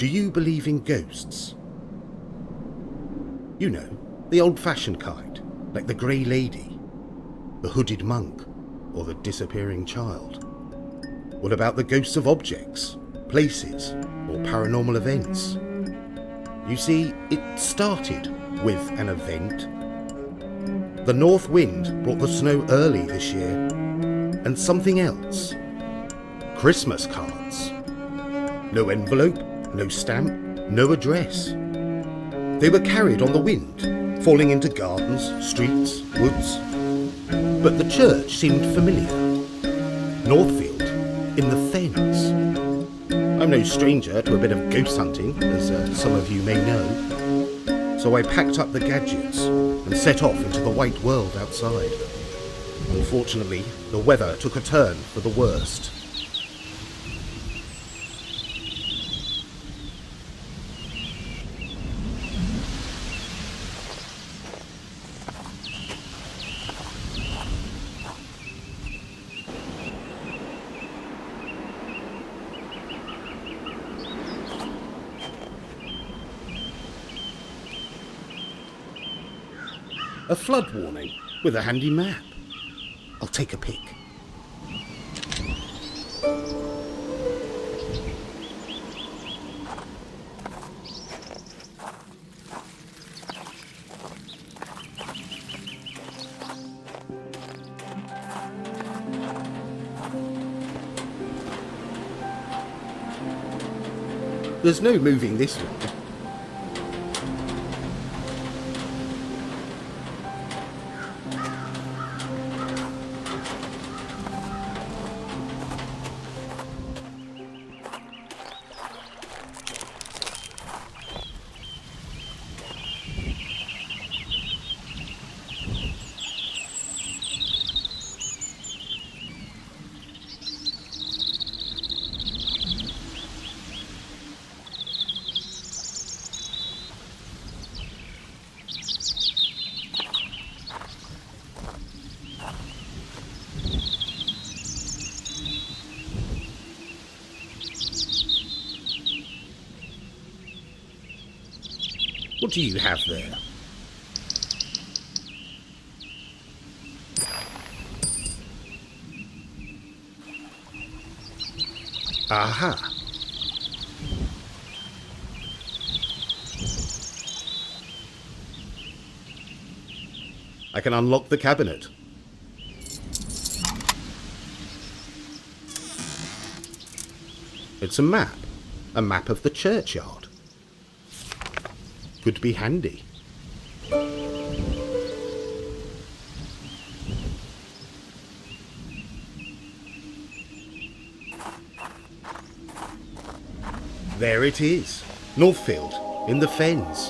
Do you believe in ghosts? You know, the old-fashioned kind, like the Grey Lady, the hooded monk, or the disappearing child? What about the ghosts of objects, places, or paranormal events? You see, it started with an event. The north wind brought the snow early this year, and something else. Christmas cards. No envelope, no stamp, no address. They were carried on the wind, falling into gardens, streets, woods. But the church seemed familiar. Northfield, in the fens. I'm no stranger to a bit of ghost hunting, as some of you may know. So I packed up the gadgets and set off into the white world outside. Unfortunately, the weather took a turn for the worst. A flood warning with a handy map. I'll take a pic. There's no moving this one. What do you have there? Aha! I can unlock the cabinet. It's a map of the churchyard. Could be handy. There it is, Northfield, in the fens.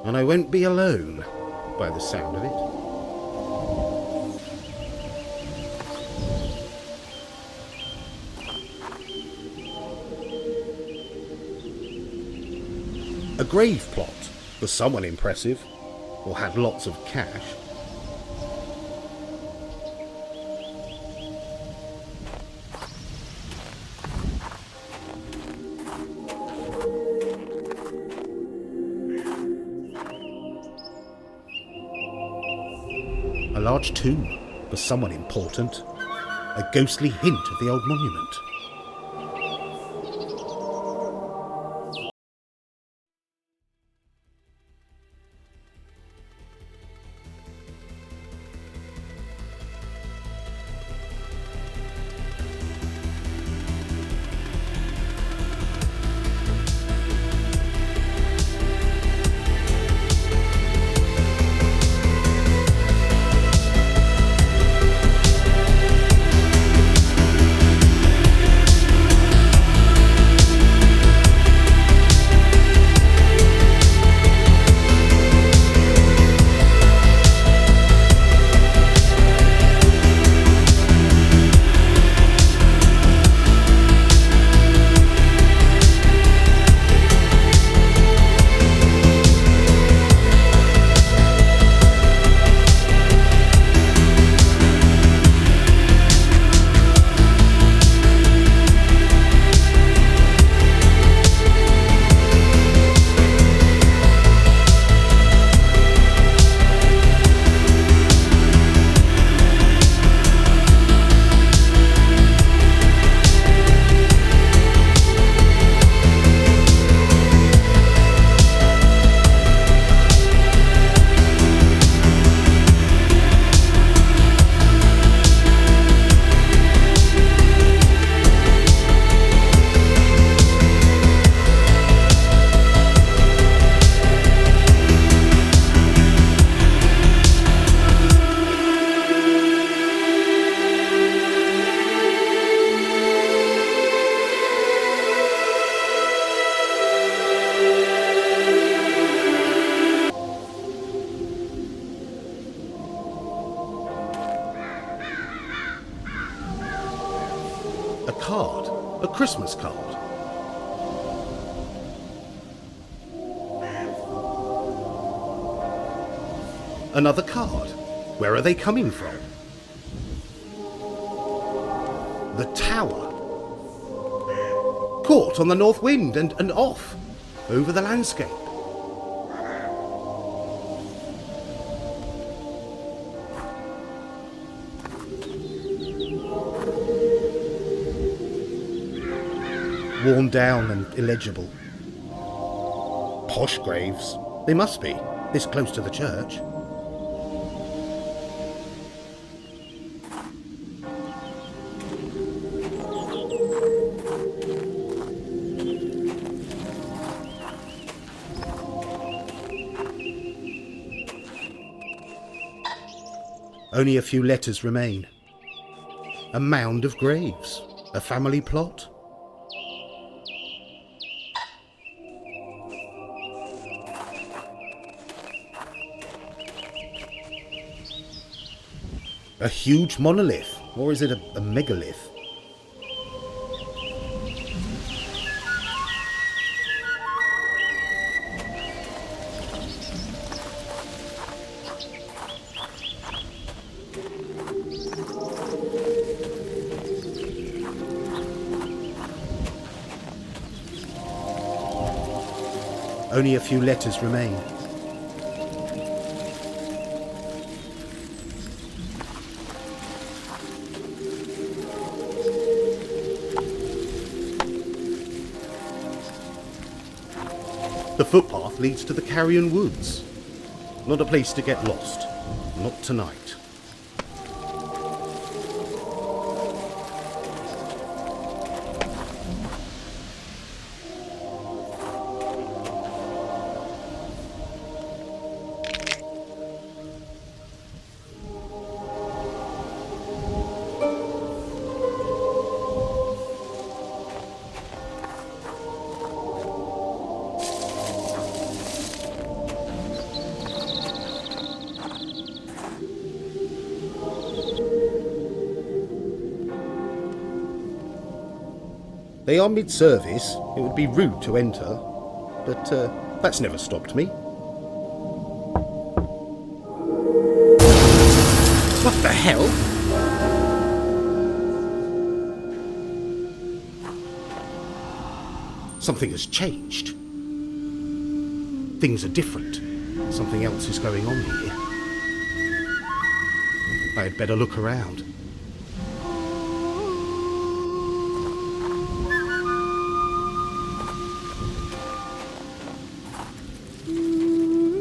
And I won't be alone, by the sound of it. A grave plot for someone impressive, or had lots of cash. A large tomb for someone important. A ghostly hint of the old monument. card. A Christmas card. Another card. Where are they coming from? The tower. Caught on the north wind and off. Over the landscape. Worn down and illegible. Posh graves. They must be, this close to the church. Only a few letters remain. A mound of graves. A family plot. A huge monolith, or is it a megalith? Only a few letters remain. The footpath leads to the Carrion Woods. Not a place to get lost. Not tonight. They are mid-service. It would be rude to enter, but that's never stopped me. What the hell? Something has changed. Things are different. Something else is going on here. I had better look around.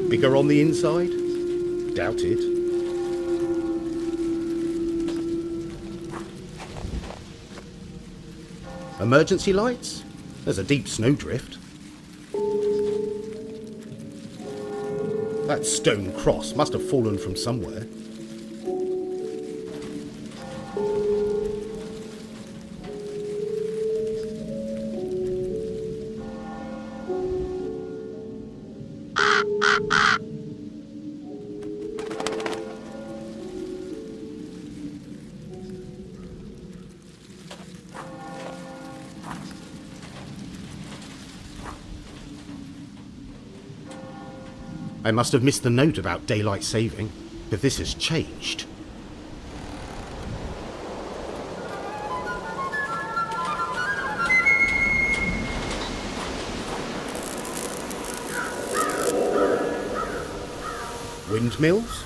Bigger on the inside? Doubt it. Emergency lights? There's a deep snowdrift. That stone cross must have fallen from somewhere. I must have missed the note about daylight saving, but this has changed. Windmills?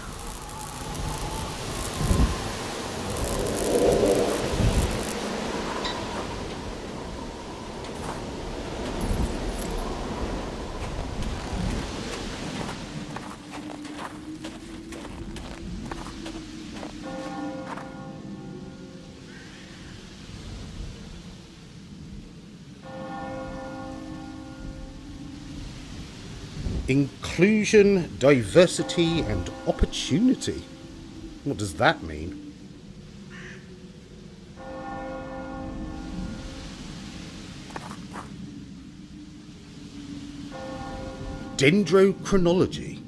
Inclusion, diversity and opportunity. What does that mean? Dendrochronology.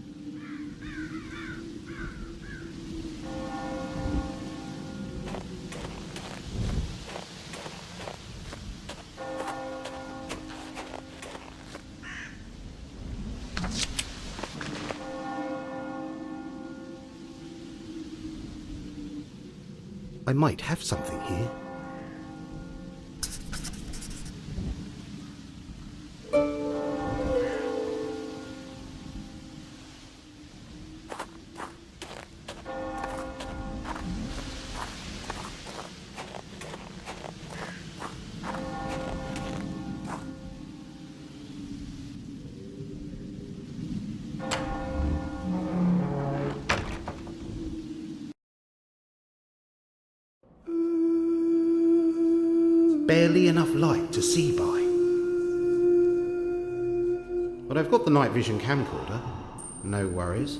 I might have something here. Barely enough light to see by. But I've got the night vision camcorder. No worries.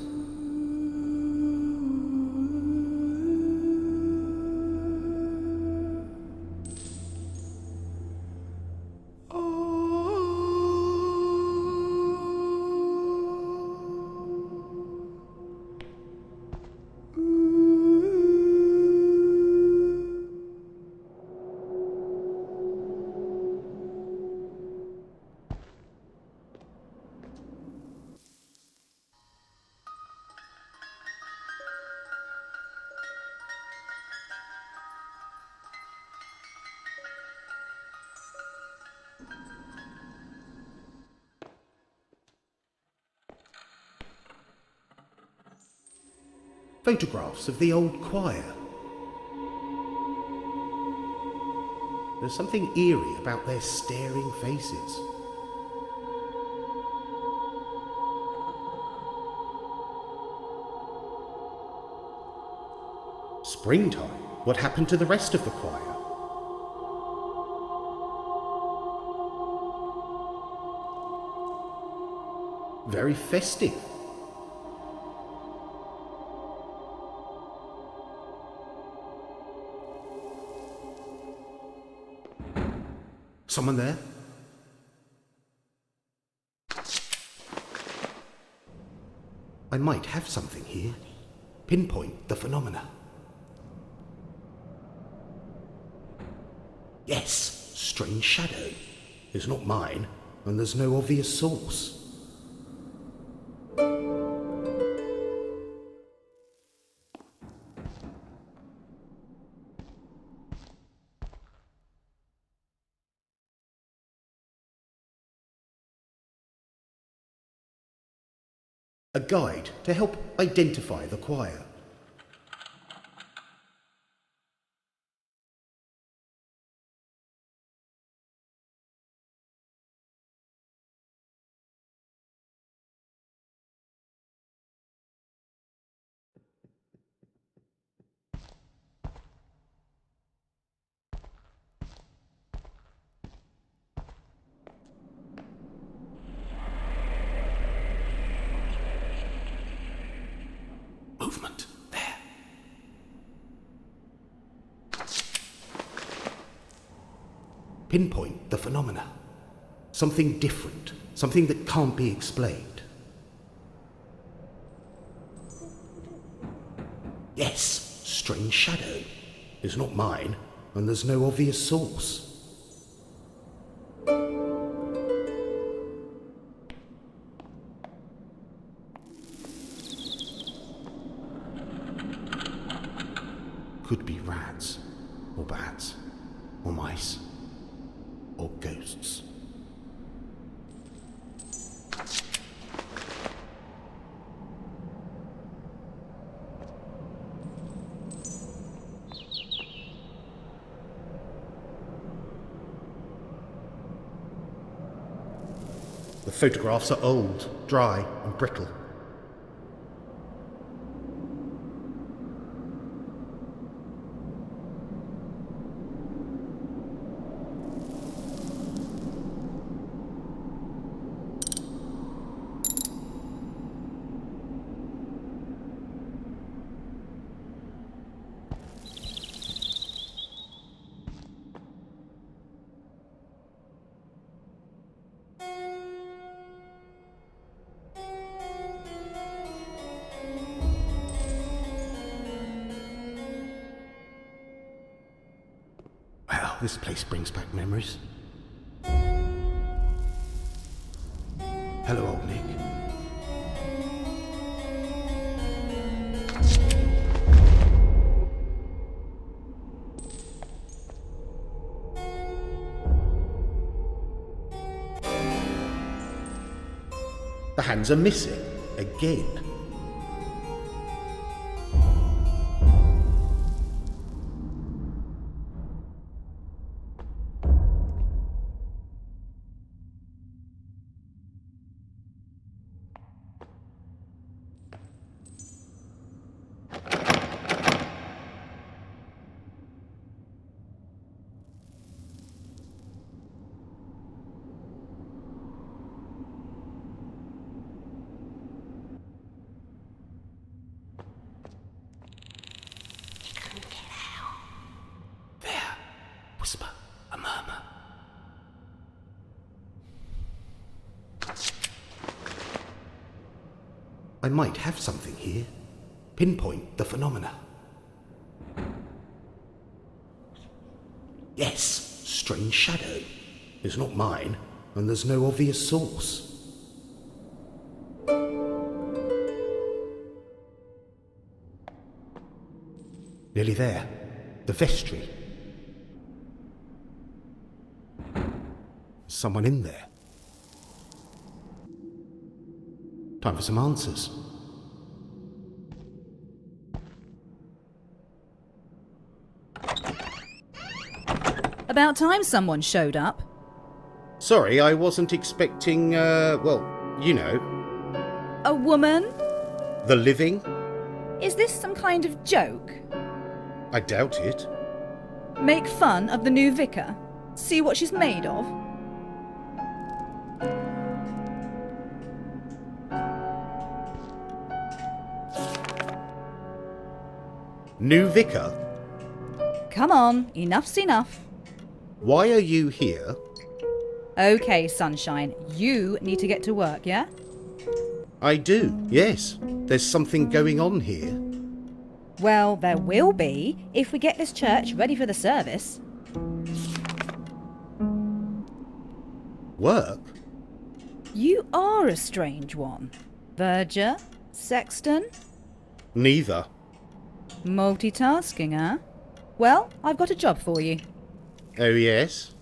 Photographs of the old choir. There's something eerie about their staring faces. Springtime? What happened to the rest of the choir? Very festive. Someone there? I might have something here. Pinpoint the phenomena. Yes, strange shadow. It's not mine, and there's no obvious source. A guide to help identify the choir. Movement. There. Pinpoint the phenomena. Something different. Something that can't be explained. Yes, strange shadow. It's not mine, and there's no obvious source. Could be rats, or bats, or mice, or ghosts. The photographs are old, dry, and brittle. Wow, this place brings back memories. Hello, old Nick. hands are missing. Again. Whisper, a murmur. I might have something here. Pinpoint the phenomena. Yes, strange shadow. It's not mine, and there's no obvious source. Nearly there. The vestry. Someone in there. Time for some answers. About time someone showed up. Sorry, I wasn't expecting, well, you know. A woman? The living? Is this some kind of joke? I doubt it. Make fun of the new vicar? See what she's made of? New vicar? Come on, enough's enough. Why are you here? Okay, sunshine, you need to get to work, yeah? I do, yes. There's something going on here. Well, there will be if we get this church ready for the service. Work? You are a strange one. Verger? Sexton? Neither. Multitasking, huh? Well, I've got a job for you. Oh, yes?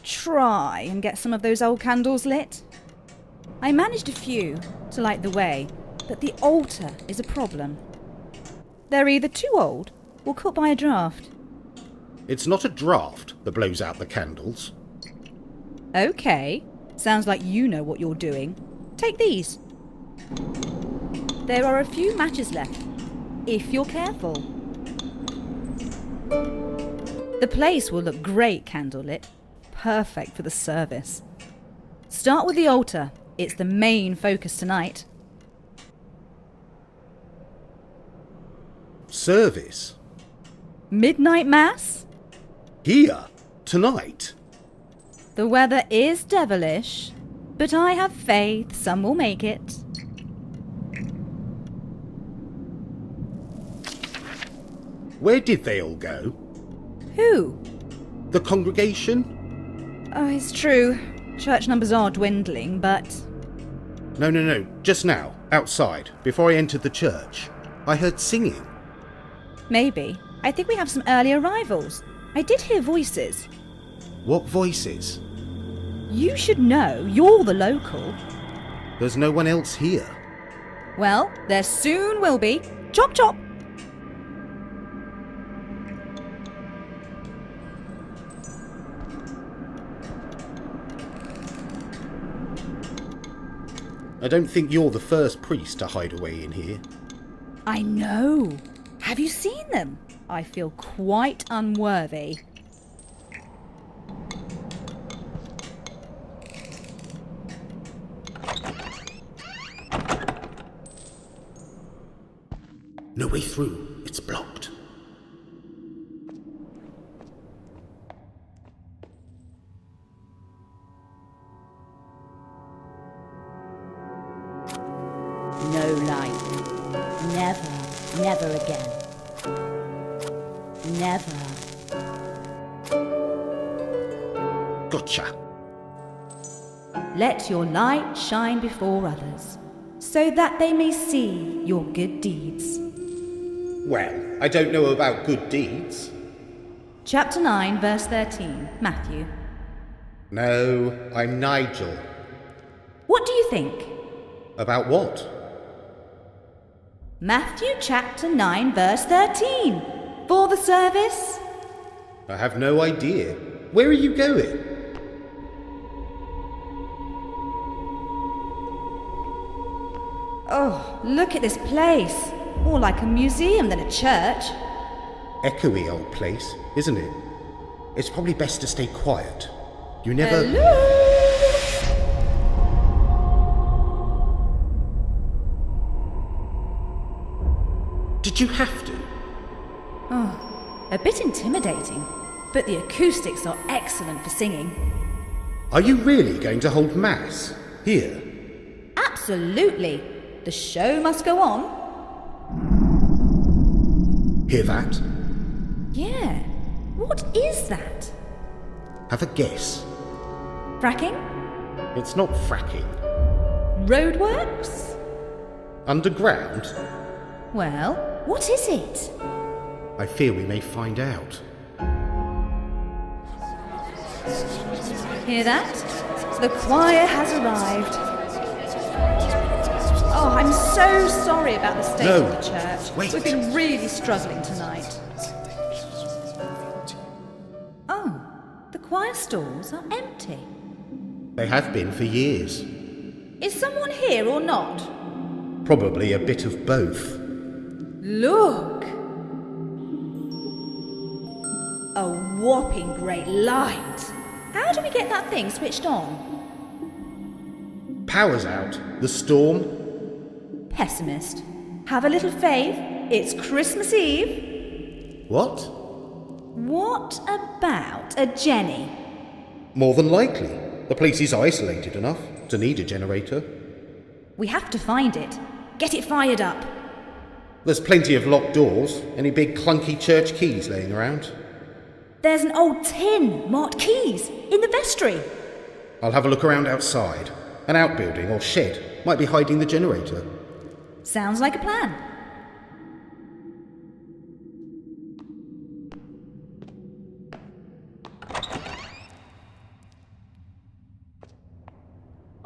Try and get some of those old candles lit. I managed a few to light the way, but the altar is a problem. They're either too old or caught by a draught. It's not a draft that blows out the candles. Okay, sounds like you know what you're doing. Take these. There are a few matches left, if you're careful. The place will look great candlelit, perfect for the service. Start with the altar, it's the main focus tonight. Service? Midnight Mass? Here? Tonight? The weather is devilish, but I have faith some will make it. Where did they all go? Who? The congregation? Oh, it's true. Church numbers are dwindling, but... No. Just now, outside, before I entered the church. I heard singing. Maybe. I think we have some early arrivals. I did hear voices. What voices? You should know. You're the local. There's no one else here. Well, there soon will be. Chop chop! I don't think you're the first priest to hide away in here. I know. Have you seen them? I feel quite unworthy. No way through. It's blocked. No light. Never again. Never. Gotcha. Let your light shine before others, so that they may see your good deeds. Well, I don't know about good deeds. Chapter 9, verse 13, Matthew. No, I'm Nigel. What do you think? About what? Matthew chapter 9 verse 13. For the service. I have no idea. Where are you going? Oh, look at this place. More like a museum than a church. Echoey old place, isn't it? It's probably best to stay quiet. You never... Hello? Did you have to? Oh, a bit intimidating, but the acoustics are excellent for singing. Are you really going to hold mass? Here? Absolutely. The show must go on. Hear that? Yeah. What is that? Have a guess. Fracking? It's not fracking. Roadworks? Underground? Well, what is it? I fear we may find out. Hear that? The choir has arrived. Oh, I'm so sorry about the state No, of the church. wait. We've been really struggling tonight. Oh, the choir stalls are empty. They have been for years. Is someone here or not? Probably a bit of both. Look! A whopping great light. How do we get that thing switched on? Power's out. The storm. Pessimist. Have a little faith. It's Christmas Eve. What? What about a Jenny? More than likely. The place is isolated enough to need a generator. We have to find it. Get it fired up. There's plenty of locked doors. Any big clunky church keys laying around? There's an old tin marked keys in the vestry. I'll have a look around outside. An outbuilding or shed might be hiding the generator. Sounds like a plan.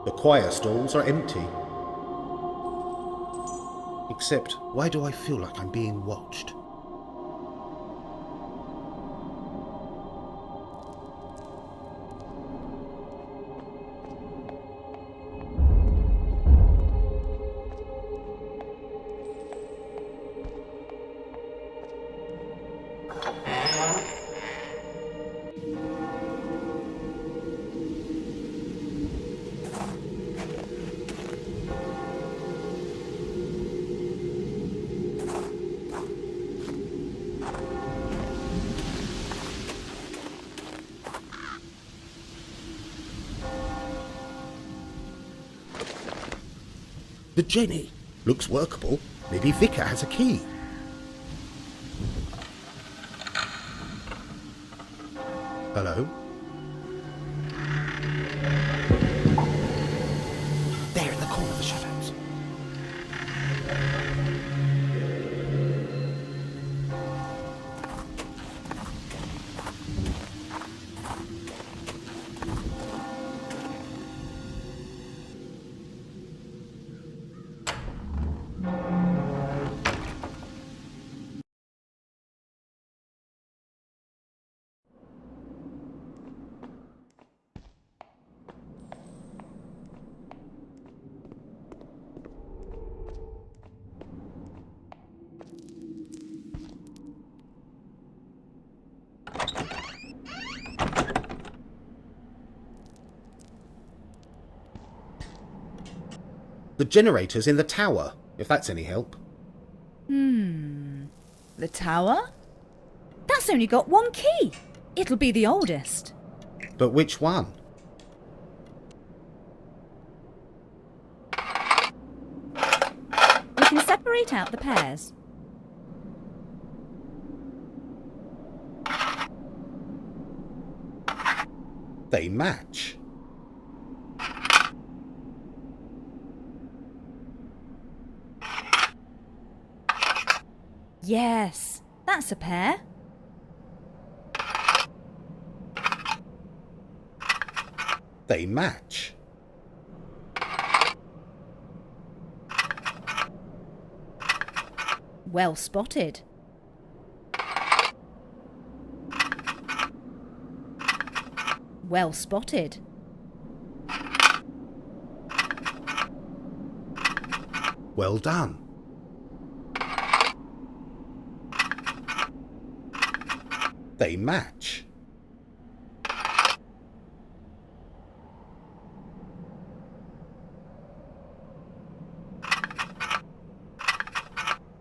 The choir stalls are empty. Except, why do I feel like I'm being watched? The Jenny looks workable. Maybe Vicar has a key. Hello? There in the corner of the shadows. The generator's in the tower, if that's any help. The tower? That's only got one key. It'll be the oldest. But which one? We can separate out the pairs. They match. Yes, that's a pair. They match. Well spotted. Well spotted. Well done. They match.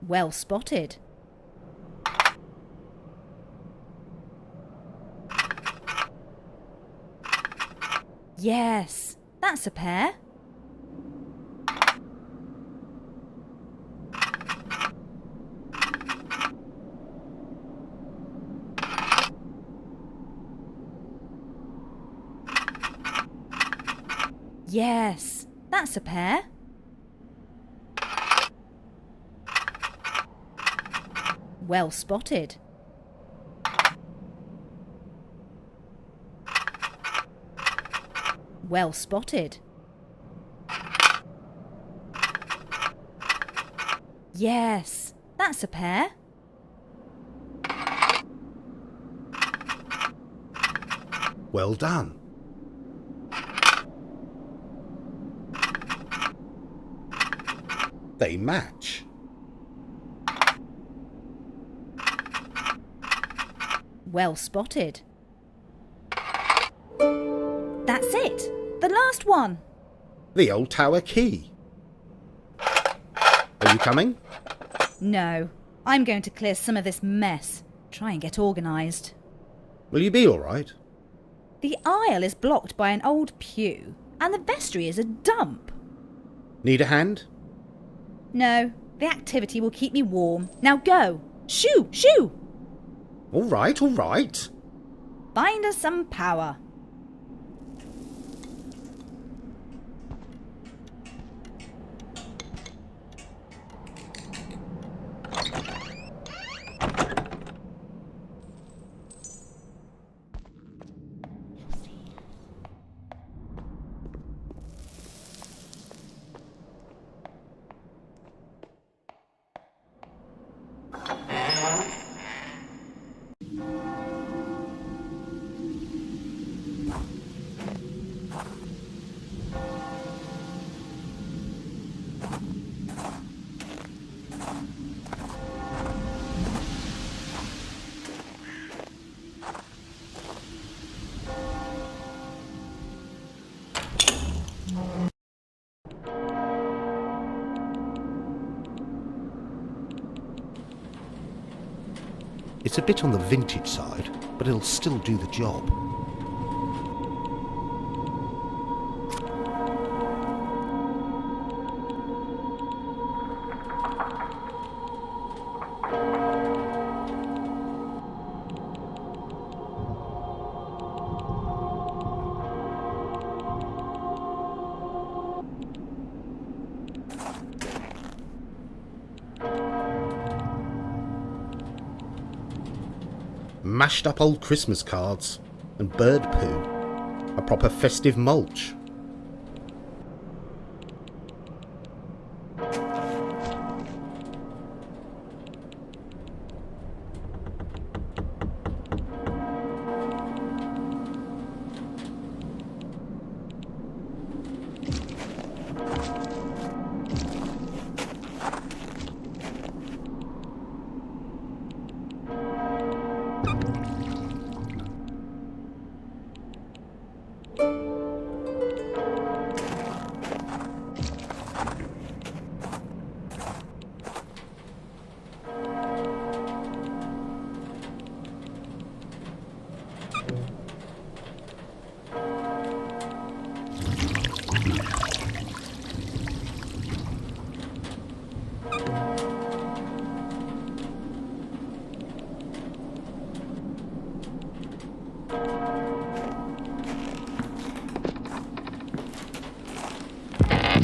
Well spotted. Yes, that's a pair. Yes, that's a pair. Well spotted. Well spotted. Yes, that's a pair. Well done. They match. Well spotted. That's it. The last one. The old tower key. Are you coming? No, I'm going to clear some of this mess. Try and get organised. Will you be all right? The aisle is blocked by an old pew, and the vestry is a dump. Need a hand? No, the activity will keep me warm. Now go! Shoo! Shoo! All right, all right. Find us some power. It's a bit on the vintage side, but it'll still do the job. Mashed up old Christmas cards and bird poo. A proper festive mulch.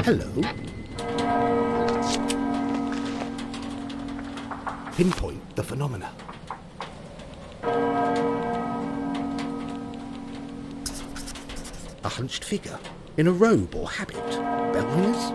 Hello. Pinpoint the phenomena. A hunched figure in a robe or habit. Bell ringers?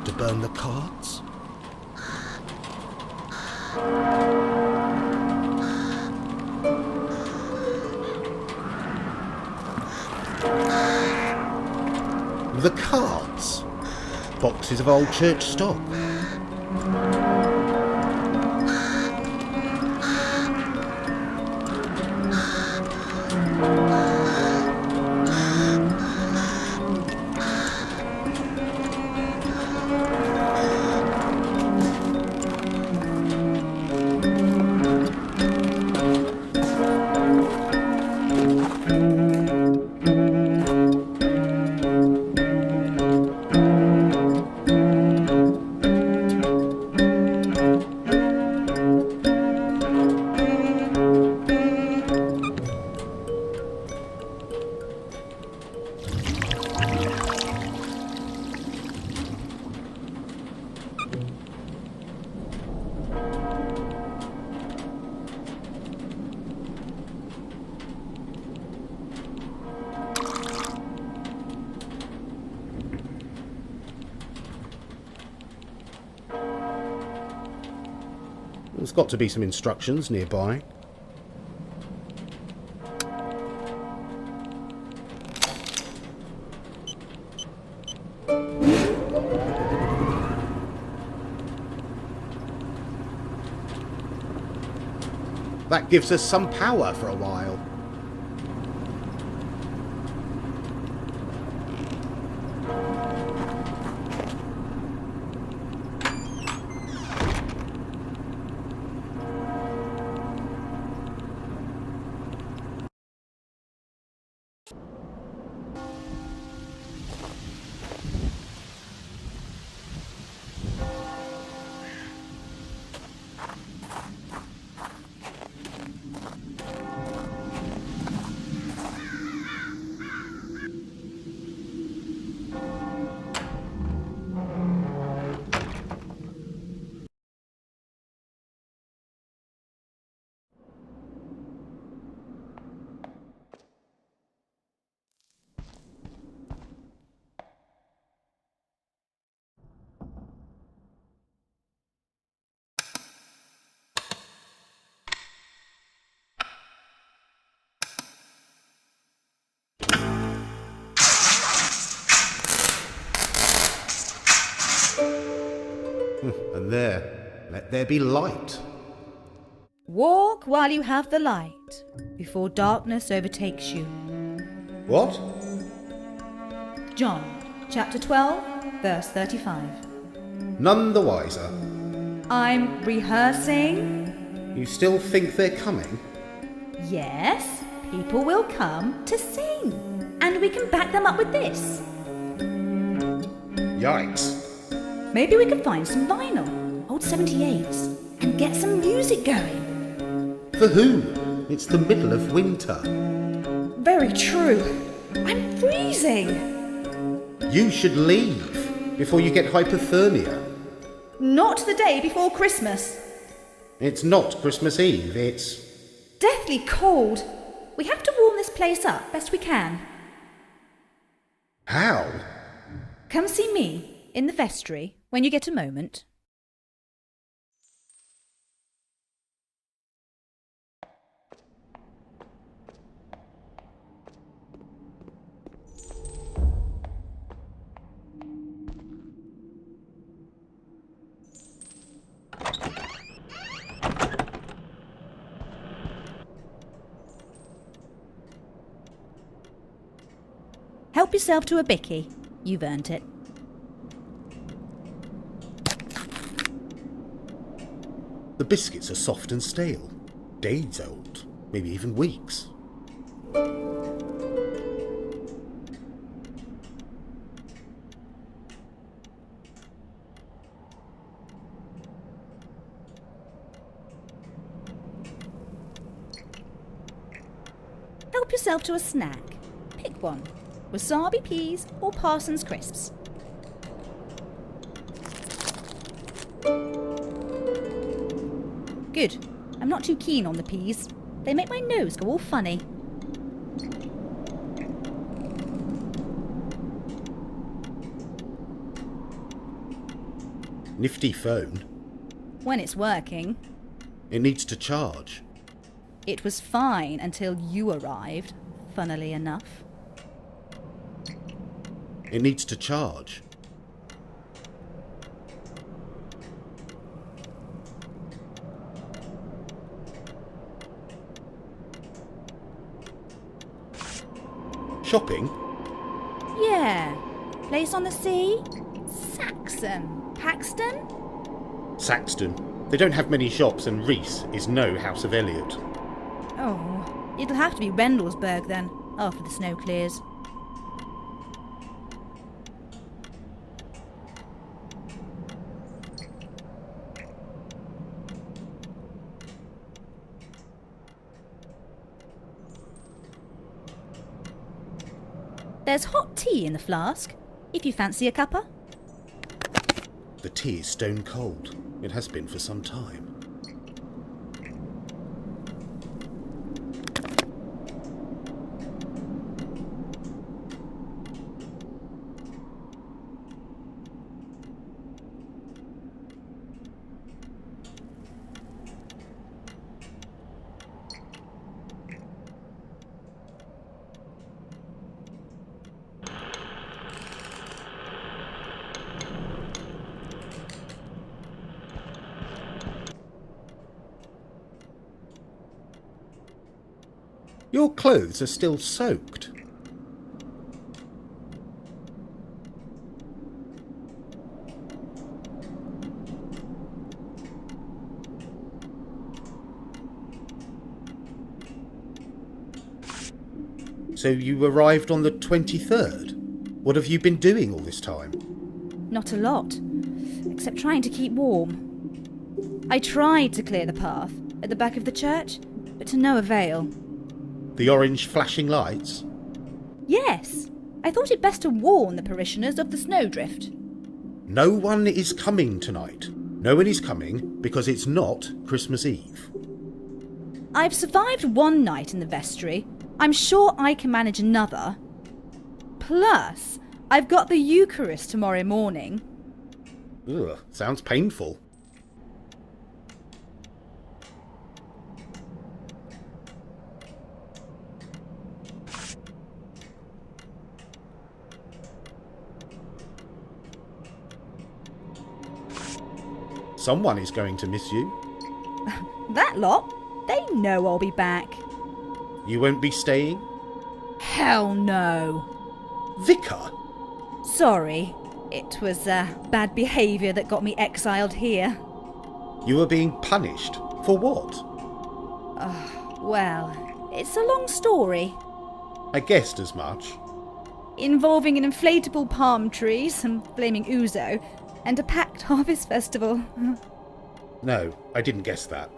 to burn the cards? The cards? Boxes of old church stock. There's got to be some instructions nearby. That gives us some power for a while. And there, let there be light. Walk while you have the light, before darkness overtakes you. What? John, chapter 12, verse 35. None the wiser. I'm rehearsing. You still think they're coming? Yes, people will come to sing. And we can back them up with this. Yikes. Maybe we could find some vinyl, old 78s, and get some music going. For who? It's the middle of winter. Very true. I'm freezing. You should leave before you get hypothermia. Not the day before Christmas. It's not Christmas Eve, it's... Deathly cold. We have to warm this place up best we can. How? Come see me in the vestry when you get a moment. Help yourself to a bicky. You've earned it. The biscuits are soft and stale. Days old. Maybe even weeks. Help yourself to a snack. Pick one. Wasabi peas or Parsons crisps. Good. I'm not too keen on the peas. They make my nose go all funny. Nifty phone. When it's working. It needs to charge. It was fine until you arrived, funnily enough. It needs to charge. Shopping? Yeah. Place on the sea? Saxon. Paxton? Saxton. They don't have many shops and Reese is no House of Elliot. Oh, it'll have to be Rendlesburg then, after the snow clears. There's hot tea in the flask, if you fancy a cuppa. The tea is stone cold. It has been for some time. Your clothes are still soaked. So you arrived on the 23rd? What have you been doing all this time? Not a lot, except trying to keep warm. I tried to clear the path at the back of the church, but to no avail. The orange flashing lights? Yes, I thought it best to warn the parishioners of the snowdrift. No one is coming tonight. No one is coming because it's not Christmas Eve. I've survived one night in the vestry. I'm sure I can manage another. Plus, I've got the Eucharist tomorrow morning. Ugh, sounds painful. Someone is going to miss you. That lot? They know I'll be back. You won't be staying? Hell no. Vicar? Sorry, it was bad behaviour that got me exiled here. You were being punished? For what? Well, it's a long story. I guessed as much. Involving an inflatable palm tree, some flaming ouzo, and a packed harvest festival. No, I didn't guess that.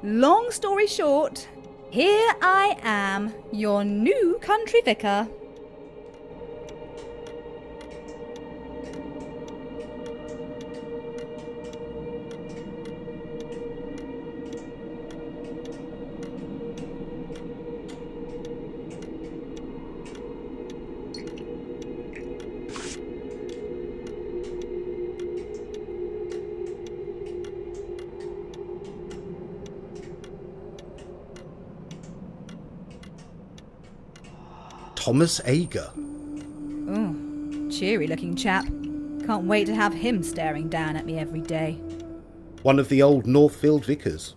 Long story short, here I am, your new country vicar. Thomas Ager. Oh, cheery looking chap. Can't wait to have him staring down at me every day. One of the old Northfield vicars.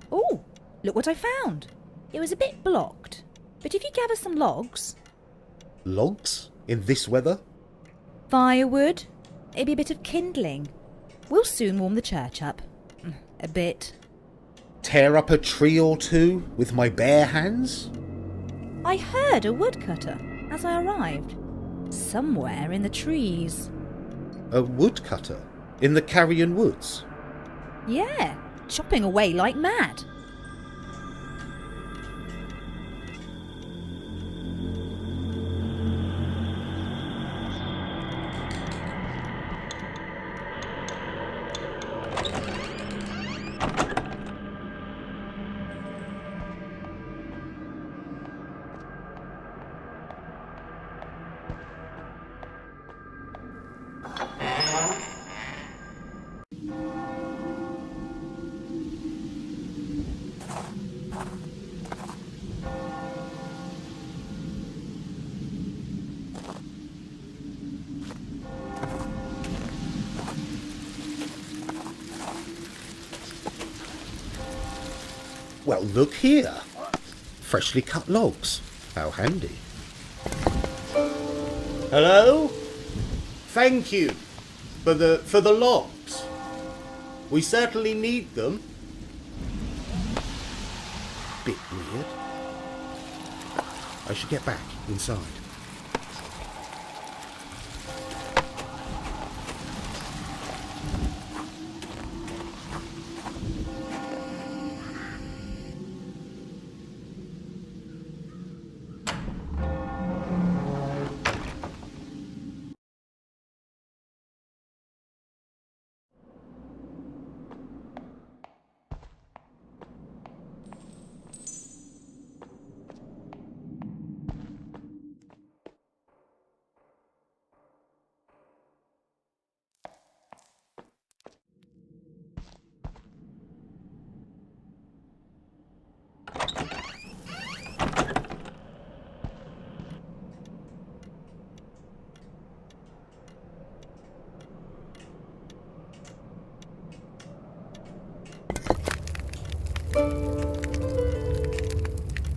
Oh, look what I found. It was a bit blocked, but if you gather some logs... Logs? In this weather? Firewood, maybe a bit of kindling. We'll soon warm the church up. A bit. Tear up a tree or two with my bare hands? I heard a woodcutter as I arrived. Somewhere in the trees. A woodcutter? In the Carrion Woods? Yeah, chopping away like mad. Well, look here. Freshly cut logs. How handy. Hello? Thank you for the logs. We certainly need them. Bit weird. I should get back inside.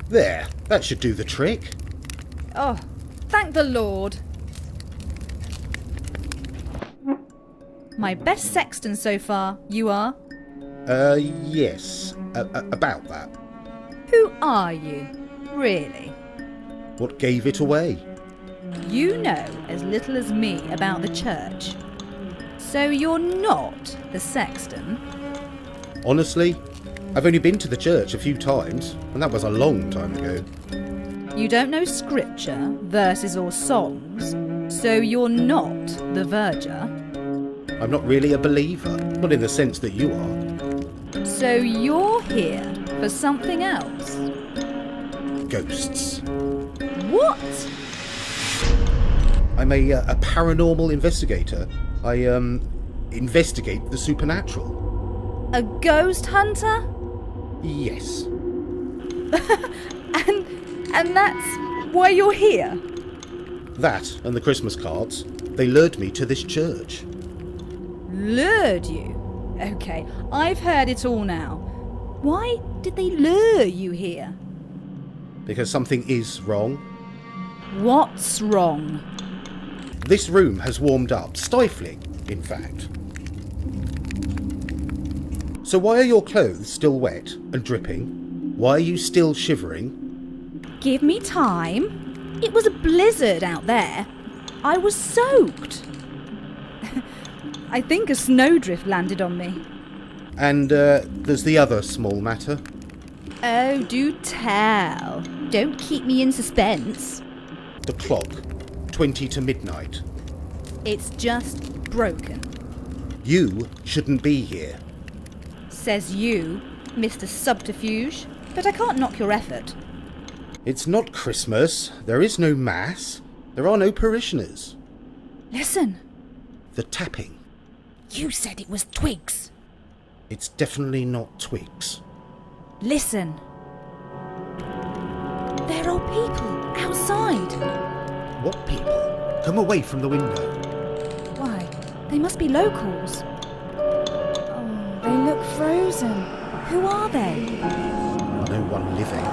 There, that should do the trick. Oh, thank the Lord. My best sexton so far, you are? Yes. About that. Who are you, really? What gave it away? You know as little as me about the church. So you're not the sexton? Honestly, I've only been to the church a few times, and that was a long time ago. You don't know scripture, verses or songs, so you're not the verger? I'm not really a believer, not in the sense that you are. So you're here for something else? Ghosts. What? I'm a paranormal investigator. I, investigate the supernatural. A ghost hunter? Yes. And that's why you're here? That and the Christmas cards. They lured me to this church. Lured you? Okay, I've heard it all now. Why did they lure you here? Because something is wrong. What's wrong? This room has warmed up, stifling, in fact. So why are your clothes still wet and dripping? Why are you still shivering? Give me time. It was a blizzard out there. I was soaked. I think a snowdrift landed on me. And there's the other small matter. Oh, do tell. Don't keep me in suspense. The clock, 20 to midnight. It's just broken. You shouldn't be here. Says you, Mr. Subterfuge. But I can't knock your effort. It's not Christmas. There is no mass. There are no parishioners. Listen. The tapping. You said it was twigs. It's definitely not twigs. Listen. There are people outside. What people? Come away from the window. Why, they must be locals. Oh, they look frozen. Who are they? No one living.